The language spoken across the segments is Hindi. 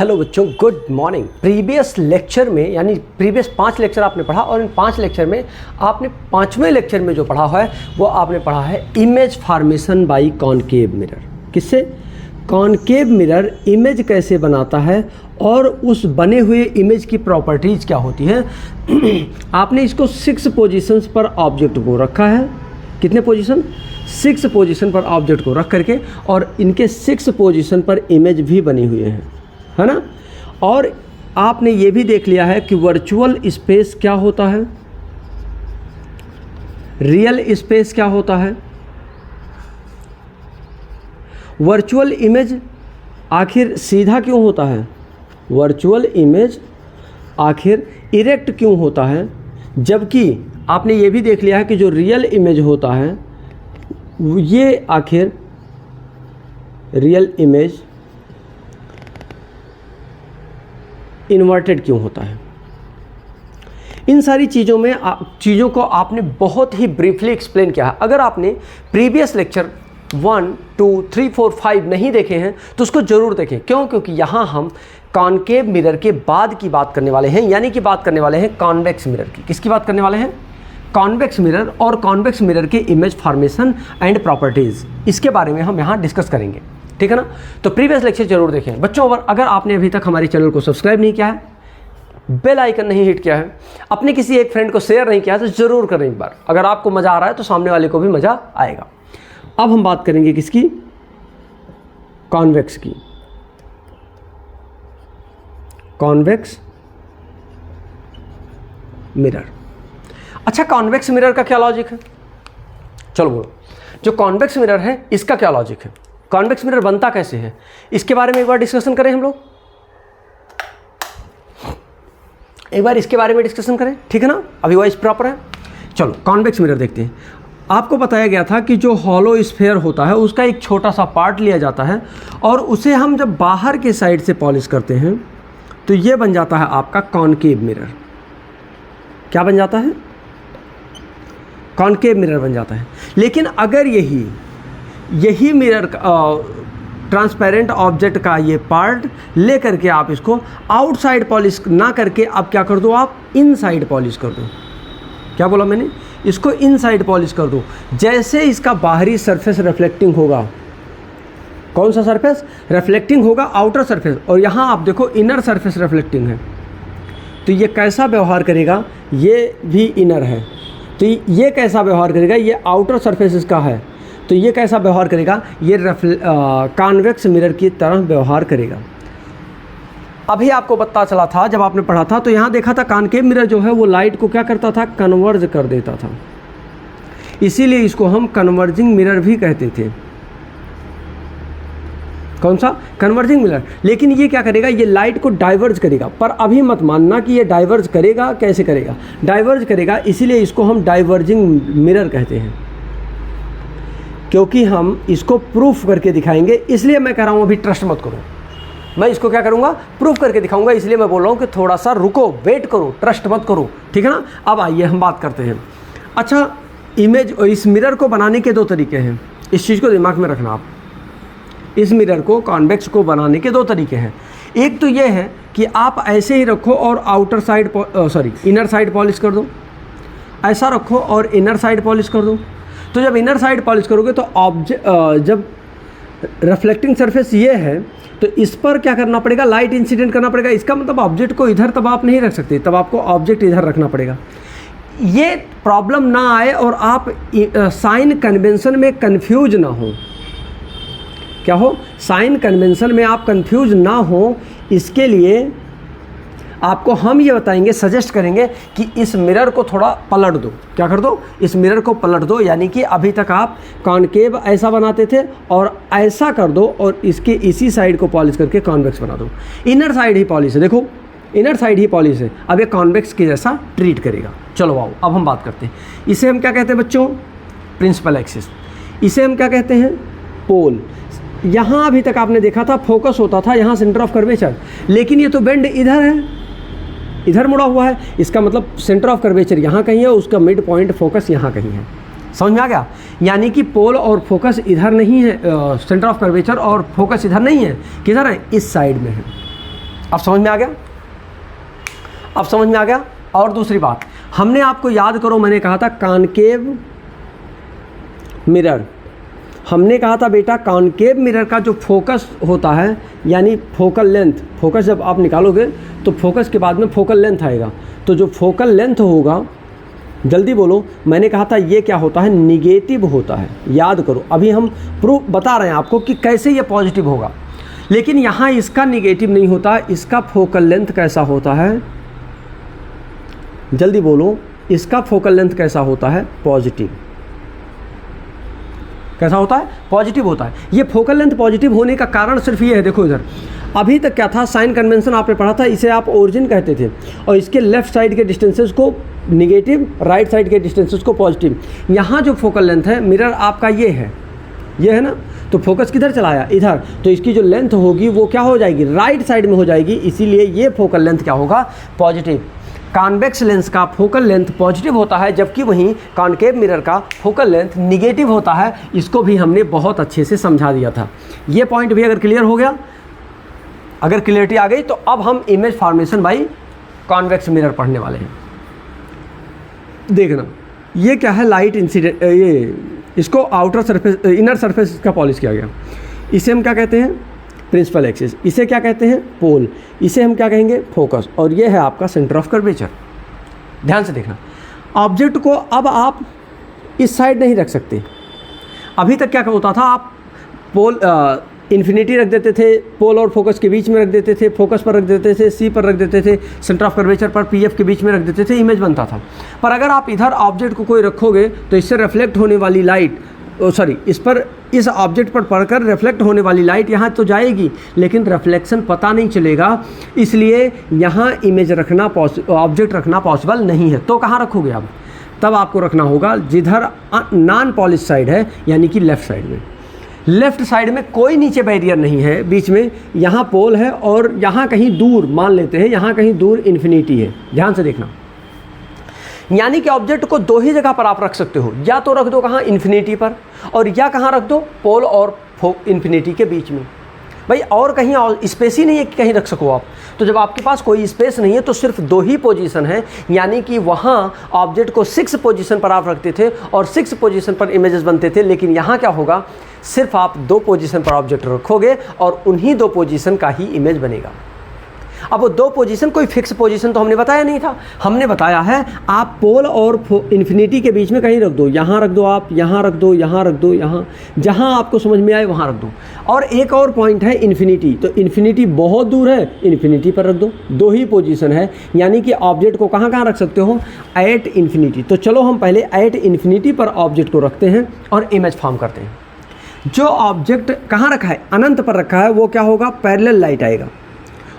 हेलो बच्चों, गुड मॉर्निंग। प्रीवियस लेक्चर में यानी प्रीवियस 5 लेक्चर आपने पढ़ा और इन 5 लेक्चर में आपने 5वें लेक्चर में जो पढ़ा है वो आपने पढ़ा है image formation by concave mirror. किससे? कॉनकेव मिरर इमेज कैसे बनाता है और उस बने हुए इमेज की प्रॉपर्टीज़ क्या होती हैं। आपने इसको 6 पोजीशंस पर ऑब्जेक्ट को रखा है। कितने पोजीशन? 6 पोजीशन पर ऑब्जेक्ट को रख करके और इनके 6 पोजीशन पर इमेज भी बनी हुई है ना। और आपने ये भी देख लिया है कि वर्चुअल स्पेस क्या होता है, रियल स्पेस क्या होता है। वर्चुअल इमेज आखिर सीधा क्यों होता है, वर्चुअल इमेज आखिर इरेक्ट क्यों होता है, जबकि आपने ये भी देख लिया है कि जो रियल इमेज होता है ये आखिर रियल इमेज इन्वर्टेड क्यों होता है। इन सारी चीज़ों को आपने बहुत ही ब्रीफली एक्सप्लेन किया है। अगर आपने प्रीवियस लेक्चर 1, 2, 3, 4, 5 नहीं देखे हैं तो उसको ज़रूर देखें। क्यों? क्योंकि यहाँ हम कॉनकेव मिरर के बाद की बात करने वाले हैं, यानी कि बात करने वाले हैं कॉन्वेक्स मिरर की। किसकी बात करने वाले हैं? कॉन्वेक्स मिरर और कॉन्वेक्स मिरर के इमेज फॉर्मेशन एंड प्रॉपर्टीज़, इसके बारे में हम यहाँ डिस्कस करेंगे। ठीक है ना। तो प्रीवियस लेक्चर जरूर देखें बच्चों। अगर आपने अभी तक हमारे चैनल को सब्सक्राइब नहीं किया है, बेल आइकन नहीं हिट किया है, अपने किसी एक फ्रेंड को शेयर नहीं किया है तो ज़रूर करें एक बार। अगर आपको मज़ा आ रहा है तो सामने वाले को भी मज़ा आएगा। अब हम बात करेंगे किसकी? कॉन्वेक्स की। Convex mirror. अच्छा, कॉन्वेक्स मिरर का क्या लॉजिक है? चलो बोलो। जो कॉन्वेक्स मिरर है इसका क्या लॉजिक है, कॉन्वेक्स मिरर बनता कैसे है, इसके बारे में एक बार डिस्कशन करें हम लोग। एक बार इसके बारे में डिस्कशन करें, ठीक है ना। अभी वॉइस प्रॉपर है। चलो कॉन्वेक्स मिरर देखते हैं। आपको बताया गया था कि जो हॉलो स्फीयर होता है उसका एक छोटा सा पार्ट लिया जाता है और उसे हम जब बाहर के साइड से पॉलिश करते हैं तो ये बन जाता है आपका कॉनकेव मिरर। क्या बन जाता है? कॉनकेव मिरर बन जाता है। लेकिन अगर यही मिरर ट्रांसपेरेंट ऑब्जेक्ट का ये पार्ट ले करके आप इसको आउटसाइड पॉलिश ना करके अब क्या कर दो, आप इनसाइड पॉलिश कर दो। क्या बोला मैंने? इसको इनसाइड पॉलिश कर दो। जैसे इसका बाहरी सरफेस रिफ्लेक्टिंग होगा, कौन सा सरफेस रिफ्लेक्टिंग होगा? Outer surface. और यहाँ आप देखो इनर सरफेस रिफ्लेक्टिंग है, तो ये कैसा व्यवहार करेगा? ये भी इनर है, तो ये कैसा व्यवहार करेगा? ये आउटर सरफेस इसका है, तो ये कैसा व्यवहार करेगा? ये कॉन्वेक्स मिरर की तरह व्यवहार करेगा। अभी आपको पता चला था जब आपने पढ़ा था, तो यहाँ देखा था कॉनकेव मिरर जो है वो लाइट को क्या करता था? कन्वर्ज कर देता था। इसीलिए इसको हम कन्वर्जिंग मिरर भी कहते थे। कौन सा? Converging mirror. लेकिन ये क्या करेगा? ये लाइट को डाइवर्ज करेगा। पर अभी मत मानना कि ये डाइवर्ज करेगा। कैसे करेगा? डाइवर्ज करेगा। इसीलिए इसको हम डाइवर्जिंग मिरर कहते हैं, क्योंकि हम इसको प्रूफ करके दिखाएंगे। इसलिए मैं कह रहा हूँ अभी ट्रस्ट मत करो, मैं इसको क्या करूँगा? प्रूफ करके दिखाऊंगा। इसलिए मैं बोल रहा हूँ कि थोड़ा सा रुको, वेट करो, ट्रस्ट मत करो। ठीक है ना। अब आइए हम बात करते हैं। अच्छा, इमेज और इस मिरर को बनाने के 2 तरीके हैं। इस चीज़ को दिमाग में रखना आप। इस मिरर को, कॉन्वेक्स को बनाने के 2 तरीके हैं। एक तो ये है कि आप ऐसे ही रखो और outer side inner side polish कर दो। ऐसा रखो और इनर साइड पॉलिश कर दो। तो जब इनर साइड पॉलिश करोगे तो जब रिफ्लेक्टिंग सरफेस ये है तो इस पर क्या करना पड़ेगा? लाइट इंसिडेंट करना पड़ेगा। इसका मतलब ऑब्जेक्ट को इधर तब आप नहीं रख सकते, तब आपको ऑब्जेक्ट इधर रखना पड़ेगा। ये प्रॉब्लम ना आए और आप साइन कन्वेंशन में कंफ्यूज ना हो। क्या हो? साइन कन्वेंशन में आप कंफ्यूज ना हो, इसके लिए आपको हम ये बताएंगे, सजेस्ट करेंगे कि इस मिरर को थोड़ा पलट दो। क्या कर दो? इस मिरर को पलट दो। यानी कि अभी तक आप कॉनकेव ऐसा बनाते थे और ऐसा कर दो और इसके इसी साइड को पॉलिश करके कॉन्वेक्स बना दो। इनर साइड ही पॉलिश है, देखो इनर साइड ही पॉलिश है। अब ये कॉन्वेक्स के जैसा ट्रीट करेगा। चलो आओ अब हम बात करते हैं। इसे हम क्या कहते हैं बच्चों? Principal axis. इसे हम क्या कहते हैं? पोल। यहाँ अभी तक आपने देखा था फोकस होता था यहाँ सेंटर ऑफ कर्वेचर, लेकिन ये तो बेंड इधर है, इधर मुड़ा हुआ है। इसका मतलब सेंटर ऑफ कर्वेचर यहाँ कहीं है, उसका मिड पॉइंट फोकस यहाँ कहीं है। समझ में आ गया? यानी कि पोल और फोकस इधर नहीं है, सेंटर ऑफ कर्वेचर और फोकस इधर नहीं है, किधर है? इस साइड में है। अब समझ में आ गया? अब समझ में आ गया? और दूसरी बात, हमने आपको याद करो, मैंने कहा था कॉनकेव मिरर, हमने कहा था बेटा कॉनकेव मिरर का जो फोकस होता है यानी फोकल लेंथ, फोकस जब आप निकालोगे तो फोकस के बाद में फोकल लेंथ आएगा, तो जो फोकल लेंथ होगा, जल्दी बोलो, मैंने कहा था ये क्या होता है, निगेटिव होता है। याद करो, अभी हम प्रूफ बता रहे हैं आपको कि कैसे ये पॉजिटिव होगा, लेकिन यहाँ इसका निगेटिव नहीं होता, इसका फोकल लेंथ कैसा होता है, जल्दी बोलो, इसका फोकल लेंथ कैसा होता है, पॉजिटिव। कैसा होता है? पॉजिटिव होता है। ये फोकल लेंथ पॉजिटिव होने का कारण सिर्फ ये है, देखो इधर अभी तक क्या था, साइन कन्वेंशन आपने पढ़ा था, इसे आप ओरिजिन कहते थे और इसके लेफ्ट साइड के डिस्टेंसेस को निगेटिव, राइट साइड के डिस्टेंसेस को पॉजिटिव। यहाँ जो फोकल लेंथ है मिरर आपका ये है ना, तो फोकस किधर चलाया, इधर, तो इसकी जो लेंथ होगी वो क्या हो जाएगी, राइट साइड में हो जाएगी, इसीलिए ये फोकल लेंथ क्या होगा, पॉजिटिव। कॉन्वेक्स लेंस का फोकल लेंथ पॉजिटिव होता है, जबकि वहीं कॉनकेव मिरर का फोकल लेंथ निगेटिव होता है। इसको भी हमने बहुत अच्छे से समझा दिया था। ये पॉइंट भी अगर क्लियर हो गया, अगर क्लियरिटी आ गई, तो अब हम image formation by convex mirror पढ़ने वाले हैं। देखना, ये क्या है, लाइट इंसिडेंट, ये इसको आउटर सरफेस, इनर सरफेस का पॉलिश किया गया, इसे हम क्या कहते हैं, प्रिंसिपल एक्सिस। इसे क्या कहते हैं, पोल। इसे हम क्या कहेंगे, फोकस। और ये है आपका सेंटर ऑफ कर्वेचर। ध्यान से देखना, ऑब्जेक्ट को अब आप इस साइड नहीं रख सकते। अभी तक क्या होता था, आप पोल इन्फिनिटी रख देते थे, पोल और फोकस के बीच में रख देते थे, फोकस पर रख देते थे, सी पर रख देते थे, सेंटर ऑफ कर्वेचर पर पीएफ के बीच में रख देते थे, इमेज बनता था। पर अगर आप इधर ऑब्जेक्ट को कोई रखोगे तो इससे रिफ्लेक्ट होने वाली लाइट, इस ऑब्जेक्ट पर पड़कर रिफ्लेक्ट होने वाली लाइट यहाँ तो जाएगी, लेकिन रिफ्लेक्शन पता नहीं चलेगा, इसलिए यहाँ इमेज रखना, ऑब्जेक्ट रखना पॉसिबल नहीं है। तो कहाँ रखोगे आप? तब आपको रखना होगा जिधर नॉन पॉलिश साइड है, यानी कि लेफ़्ट साइड में। लेफ़्ट साइड में कोई नीचे बैरियर नहीं है, बीच में यहाँ पोल है और यहाँ कहीं दूर, मान लेते हैं यहाँ कहीं दूर इन्फिनिटी है। ध्यान से देखना, यानी कि ऑब्जेक्ट को दो ही जगह पर आप रख सकते हो, या तो रख दो कहाँ, इन्फिनिटी पर, और या कहाँ रख दो, पोल और इन्फिनिटी के बीच में। भाई और कहीं और स्पेस ही नहीं है कि कहीं रख सको आप। तो जब आपके पास कोई स्पेस नहीं है तो सिर्फ दो ही पोजीशन है, यानी कि वहाँ ऑब्जेक्ट को 6 पोजीशन पर आप रखते थे और 6 पोजीशन पर इमेजेस बनते थे, लेकिन यहाँ क्या होगा, सिर्फ आप 2 पोजीशन पर ऑब्जेक्ट रखोगे और उन्हीं 2 पोजीशन का ही इमेज बनेगा। अब वो 2 पोजीशन कोई फिक्स पोजीशन तो हमने बताया नहीं था, हमने बताया है आप पोल और इन्फिनिटी के बीच में कहीं रख दो, यहाँ रख दो, आप यहाँ रख दो, यहाँ रख दो, यहाँ जहाँ आपको समझ में आए वहाँ रख दो। और एक और पॉइंट है इन्फिनिटी, तो इन्फिनिटी बहुत दूर है, इन्फिनिटी पर रख दो, 2 ही पोजीशन है, यानी कि ऑब्जेक्ट को कहाँ कहाँ रख सकते हो, एट इन्फिनिटी। तो चलो हम पहले एट इन्फिनिटी पर ऑब्जेक्ट को रखते हैं और इमेज फॉर्म करते हैं। जो ऑब्जेक्ट कहाँ रखा है, अनंत पर रखा है, वो क्या होगा, पैरेलल लाइट आएगा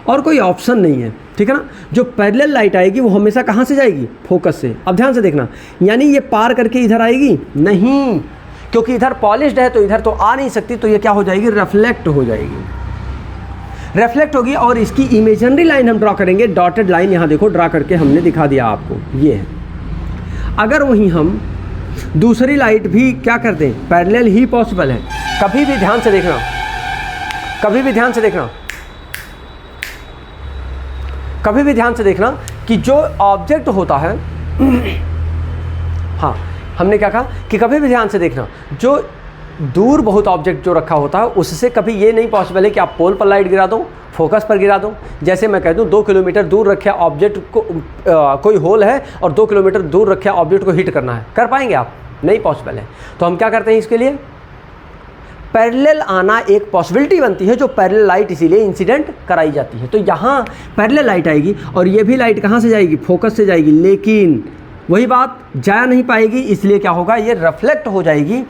और कोई ऑप्शन नहीं है, ठीक है ना। जो पैरेलल लाइट आएगी वो हमेशा कहाँ से जाएगी, फोकस से। अब ध्यान से देखना, यानी ये पार करके इधर आएगी नहीं, क्योंकि इधर पॉलिश्ड है तो इधर तो आ नहीं सकती, तो ये क्या हो जाएगी, रिफ्लेक्ट हो जाएगी, रिफ्लेक्ट होगी। और इसकी इमेजिनरी लाइन हम ड्रॉ करेंगे, डॉटेड लाइन यहाँ देखो ड्रॉ करके हमने दिखा दिया आपको, ये है। अगर वहीं हम दूसरी लाइट भी क्या कर दें, पैरेलल ही पॉसिबल है। कभी भी ध्यान से देखना, कभी भी ध्यान से देखना, कभी भी ध्यान से देखना कि जो ऑब्जेक्ट होता है हाँ, हमने क्या कहा कि कभी भी ध्यान से देखना, जो दूर बहुत ऑब्जेक्ट जो रखा होता है उससे कभी ये नहीं पॉसिबल है कि आप पोल पर लाइट गिरा दो, फोकस पर गिरा दो। जैसे मैं कह दूँ 2 किलोमीटर दूर रखे ऑब्जेक्ट को कोई होल है और 2 किलोमीटर दूर रखे ऑब्जेक्ट को हिट करना है, कर पाएंगे आप? नहीं पॉसिबल है। तो हम क्या करते हैं, इसके लिए पैरेलल आना एक पॉसिबिलिटी बनती है, जो पैरेलल लाइट इसीलिए इंसिडेंट कराई जाती है। तो यहाँ पैरेलल लाइट आएगी और ये भी लाइट कहाँ से जाएगी, फोकस से जाएगी, लेकिन वही बात जा नहीं पाएगी, इसलिए क्या होगा, ये रिफ्लेक्ट हो जाएगी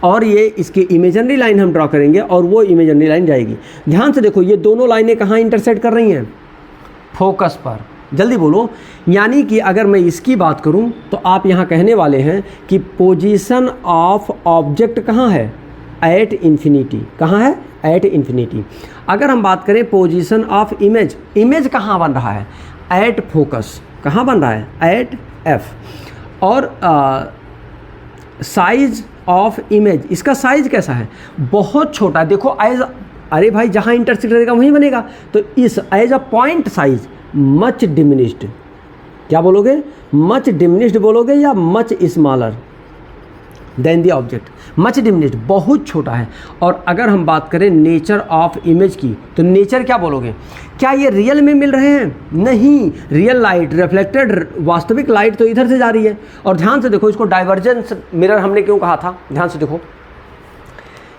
और ये इसकी इमेजिनरी लाइन हम ड्रॉ करेंगे और वो इमेजिनरी लाइन जाएगी। ध्यान से देखो, ये दोनों लाइनें कहाँ इंटरसेक्ट कर रही हैं, फोकस पर। जल्दी बोलो, यानी कि अगर मैं इसकी बात करूं तो आप यहाँ कहने वाले हैं कि पोजीशन ऑफ ऑब्जेक्ट कहाँ है, एट इन्फिनिटी। कहाँ है, एट इन्फिनिटी। अगर हम बात करें पोजीशन ऑफ इमेज, इमेज कहाँ बन रहा है, एट फोकस। कहाँ बन रहा है, एट एफ। और साइज ऑफ इमेज, इसका साइज कैसा है, बहुत छोटा है। देखो एज अरे भाई जहाँ इंटरसेक्ट करेगा वहीं बनेगा। तो इस as a point size much diminished, क्या बोलोगे, मच डिमिनिश्ड बोलोगे या much smaller than the object. Much diminished बहुत छोटा है। और अगर हम बात करें नेचर ऑफ इमेज की, तो नेचर क्या बोलोगे, क्या ये रियल में मिल रहे हैं, नहीं, रियल लाइट रिफ्लेक्टेड वास्तविक लाइट तो इधर से जा रही है। और ध्यान से देखो, इसको डाइवर्जेंस मिरर हमने क्यों कहा था, ध्यान से देखो,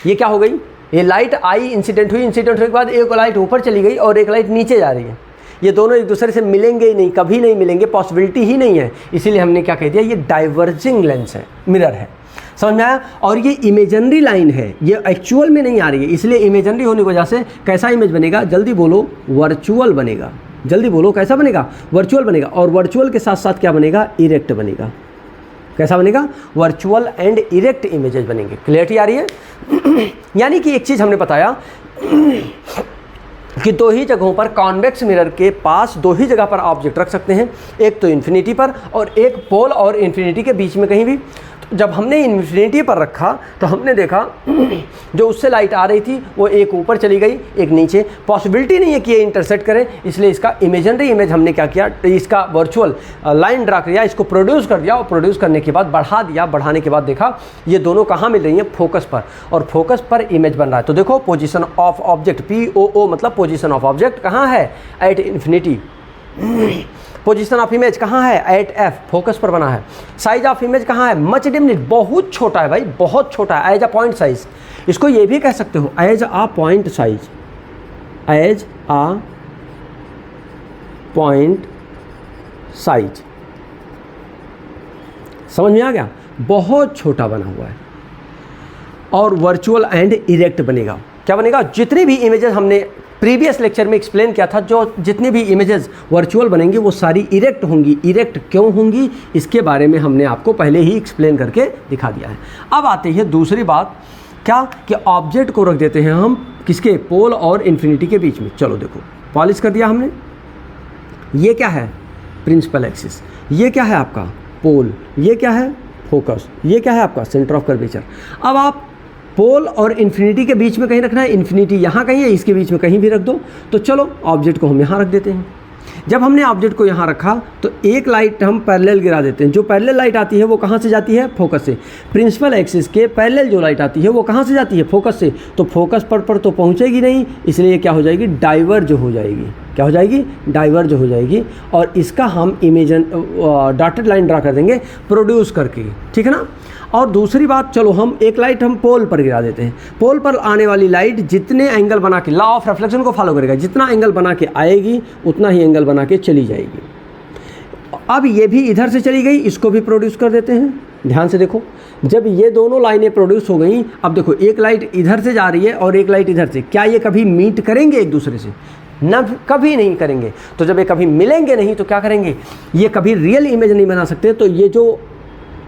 ये क्या हो गई, ये लाइट आई, इंसिडेंट हुई, इंसिडेंट होने के बाद एक लाइट ऊपर चली गई और एक लाइट नीचे जा रही है। ये दोनों एक दूसरे से मिलेंगे ही नहीं, कभी नहीं मिलेंगे, पॉसिबिलिटी ही नहीं है। इसीलिए हमने क्या कह दिया, ये डाइवर्जिंग लेंस है, मिरर है। समझ में आया। और ये इमेजनरी लाइन है, ये एक्चुअल में नहीं आ रही है, इसलिए इमेजनरी होने की वजह से कैसा इमेज बनेगा, जल्दी बोलो, वर्चुअल बनेगा। जल्दी बोलो, कैसा बनेगा, वर्चुअल बनेगा। और वर्चुअल के साथ साथ क्या बनेगा, इरेक्ट बनेगा। कैसा बनेगा, वर्चुअल एंड इरेक्ट इमेजेस बनेंगे। क्लियरिटी आ रही है। यानी कि एक चीज़ हमने बताया कि दो ही जगहों पर कॉन्वेक्स मिरर के पास दो ही जगह पर ऑब्जेक्ट रख सकते हैं, एक तो इन्फिनिटी पर और एक पोल और इन्फिनिटी के बीच में कहीं भी। तो जब हमने इन्फिनिटी पर रखा तो हमने देखा जो उससे लाइट आ रही थी वो एक ऊपर चली गई, एक नीचे। पॉसिबिलिटी नहीं है कि ये इंटरसेक्ट करें, इसलिए इसका इमेजिनरी इमेज हमने क्या किया, इसका वर्चुअल लाइन ड्रा किया, इसको प्रोड्यूस कर दिया और प्रोड्यूस करने के बाद बढ़ा दिया। बढ़ाने के बाद देखा ये दोनों कहाँ मिल रही हैं, फोकस पर, और फोकस पर इमेज बन रहा है। तो देखो पोजीशन ऑफ ऑब्जेक्ट, POO मतलब पोजीशन ऑफ ऑब्जेक्ट कहाँ है, at infinity. Position of image कहाँ है, एट F, फोकस पर बना है। साइज ऑफ इमेज कहाँ है, मच डिमिनिश्ड, बहुत छोटा है भाई, बहुत छोटा है, एज अ पॉइंट साइज। इसको ये भी कह सकते हो, as a point size, as a point size. समझ में आ गया, बहुत छोटा बना हुआ है। और वर्चुअल एंड इरेक्ट बनेगा। क्या बनेगा, जितनी भी इमेजेस हमने प्रीवियस लेक्चर में एक्सप्लेन किया था, जो जितनी भी इमेजेस वर्चुअल बनेंगी वो सारी इरेक्ट होंगी। इरेक्ट क्यों होंगी, इसके बारे में हमने आपको पहले ही एक्सप्लेन करके दिखा दिया है। अब आते हैं दूसरी बात, क्या कि ऑब्जेक्ट को रख देते हैं हम किसके, पोल और इन्फिनिटी के बीच में। चलो देखो, पॉलिश कर दिया हमने। ये क्या है, प्रिंसिपल एक्सिस। ये क्या है आपका, पोल। ये क्या है, फोकस। ये क्या है आपका, सेंटर ऑफ कर्वेचर। अब आप पोल और इन्फिनिटी के बीच में कहीं रखना है, इन्फिनिटी यहाँ कहीं है, इसके बीच में कहीं भी रख दो। तो चलो ऑब्जेक्ट को हम यहाँ रख देते हैं। जब हमने ऑब्जेक्ट को यहाँ रखा तो एक लाइट हम पैरेलल गिरा देते हैं। जो पैरेलल लाइट आती है वो कहाँ से जाती है, फोकस से। प्रिंसिपल एक्सिस के पैरेलल जो लाइट आती है वो कहाँ से जाती है, फोकस से। तो फोकस पर तो पहुँचेगी नहीं, इसलिए क्या हो जाएगी, डाइवर्ज हो जाएगी। क्या हो जाएगी, डाइवर्ज हो जाएगी। और इसका हम इमेजन डॉटेड लाइन ड्रा कर देंगे प्रोड्यूस करके, ठीक है ना। और दूसरी बात, चलो हम एक लाइट हम पोल पर गिरा देते हैं। पोल पर आने वाली लाइट जितने एंगल बना के, लॉ ऑफ रिफ्लेक्शन को फॉलो करेगा, जितना एंगल बना के आएगी उतना ही एंगल बना के चली जाएगी। अब ये भी इधर से चली गई, इसको भी प्रोड्यूस कर देते हैं। ध्यान से देखो, जब ये दोनों लाइनें प्रोड्यूस हो गई, अब देखो एक लाइट इधर से जा रही है और एक लाइट इधर से, क्या ये कभी मीट करेंगे एक दूसरे से, ना, कभी नहीं करेंगे। तो जब ये कभी मिलेंगे नहीं तो क्या करेंगे, ये कभी रियल इमेज नहीं बना सकते। तो ये जो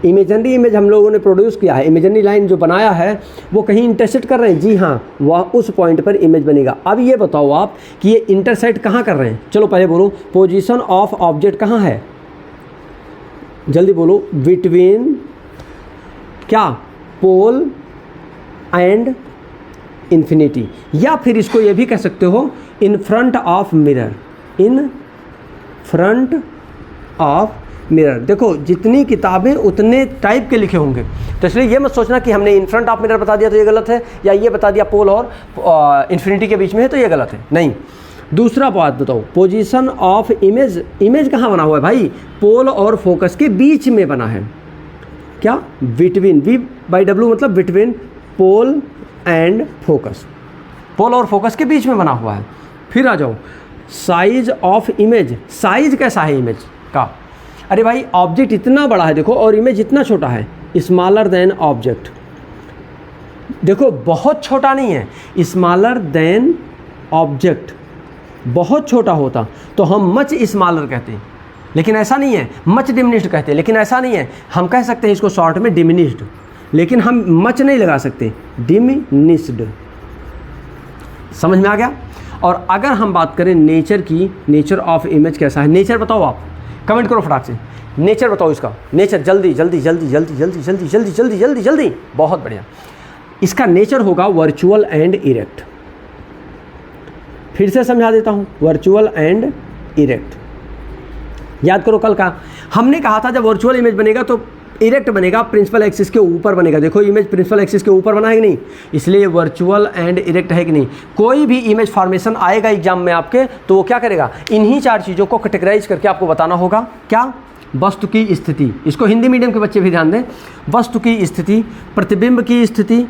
इमेजनरी इमेज हम लोगों ने प्रोड्यूस किया है, इमेजनरी लाइन जो बनाया है, वो कहीं इंटरसेक्ट कर रहे हैं, जी हाँ, वह उस पॉइंट पर इमेज बनेगा। अब ये बताओ आप कि ये इंटरसेक्ट कहाँ कर रहे हैं। चलो पहले बोलो, पोजीशन ऑफ ऑब्जेक्ट कहाँ है, जल्दी बोलो, बिटवीन क्या, पोल एंड इन्फिनिटी। या फिर इसको ये भी कह सकते हो, in front of mirror, in front of mirror. देखो जितनी किताबें उतने टाइप के लिखे होंगे, तो इसलिए ये मत सोचना कि हमने इन फ्रंट ऑफ मिरर बता दिया तो ये गलत है, या ये बता दिया पोल और इन्फिनिटी के बीच में है तो ये गलत है। नहीं, दूसरा बात बताओ, पोजीशन ऑफ इमेज। इमेज कहाँ बना हुआ है भाई, पोल और फोकस के बीच में बना है। क्या, बिटवीन, V/W मतलब बिटवीन पोल एंड फोकस, पोल और फोकस के बीच में बना हुआ है। फिर आ जाओ, साइज ऑफ इमेज। साइज कैसा है इमेज का, अरे भाई ऑब्जेक्ट इतना बड़ा है देखो और इमेज इतना छोटा है, स्मॉलर देन ऑब्जेक्ट। देखो बहुत छोटा नहीं है, स्मॉलर देन ऑब्जेक्ट। बहुत छोटा होता तो हम मच स्मॉलर कहते हैं, लेकिन ऐसा नहीं है। मच डिमिनिश्ड कहते हैं, लेकिन ऐसा नहीं है। हम कह सकते हैं इसको शॉर्ट में डिमिनिश्ड, लेकिन हम मच नहीं लगा सकते, डिमिनिश्ड। समझ में आ गया। और अगर हम बात करें नेचर की, नेचर ऑफ इमेज कैसा है, नेचर बताओ आप, कमेंट करो फटाक से, नेचर बताओ इसका, नेचर जल्दी जल्दी जल्दी जल्दी जल्दी जल्दी जल्दी जल्दी जल्दी जल्दी। बहुत बढ़िया। इसका नेचर होगा वर्चुअल एंड इरेक्ट। फिर से समझा देता हूँ, वर्चुअल एंड इरेक्ट। याद करो कल का हमने कहा था जब वर्चुअल इमेज बनेगा तो इरेक्ट बनेगा, प्रिंसिपल एक्सिस के ऊपर बनेगा। देखो इमेज प्रिंसिपल एक्सिस के ऊपर बना है कि नहीं, इसलिए वर्चुअल एंड इरेक्ट है कि नहीं। कोई भी इमेज फॉर्मेशन आएगा एग्जाम में आपके तो वो क्या करेगा, इन्हीं 4 चीज़ों को कैटेगराइज करके आपको बताना होगा। क्या, वस्तु की स्थिति, इसको हिंदी मीडियम के बच्चे भी ध्यान दें, वस्तु की स्थिति, प्रतिबिंब की स्थिति,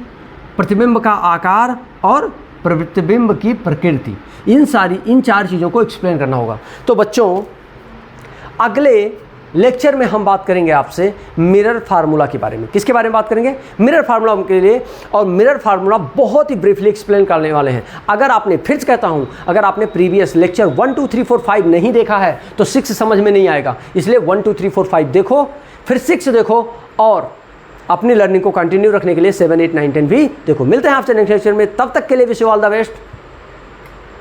प्रतिबिंब का आकार और प्रतिबिंब की प्रकृति, इन 4 चीज़ों को एक्सप्लेन करना होगा। तो बच्चों अगले लेक्चर में हम बात करेंगे आपसे मिरर फार्मूला के बारे में। किसके बारे में बात करेंगे, मिरर फार्मूला के लिए। और मिरर फार्मूला बहुत ही ब्रीफली एक्सप्लेन करने वाले हैं। अगर आपने, फिर कहता हूं, अगर आपने प्रीवियस लेक्चर 1 2 3 4 5 नहीं देखा है तो 6 समझ में नहीं आएगा। इसलिए 1 2 3 4 5 देखो, फिर 6 देखो और अपनी लर्निंग को कंटिन्यू रखने के लिए 7 8 9 10 भी देखो। मिलते हैं आपसे नेक्स्ट लेक्चर में, तब तक के लिए wish you all the best.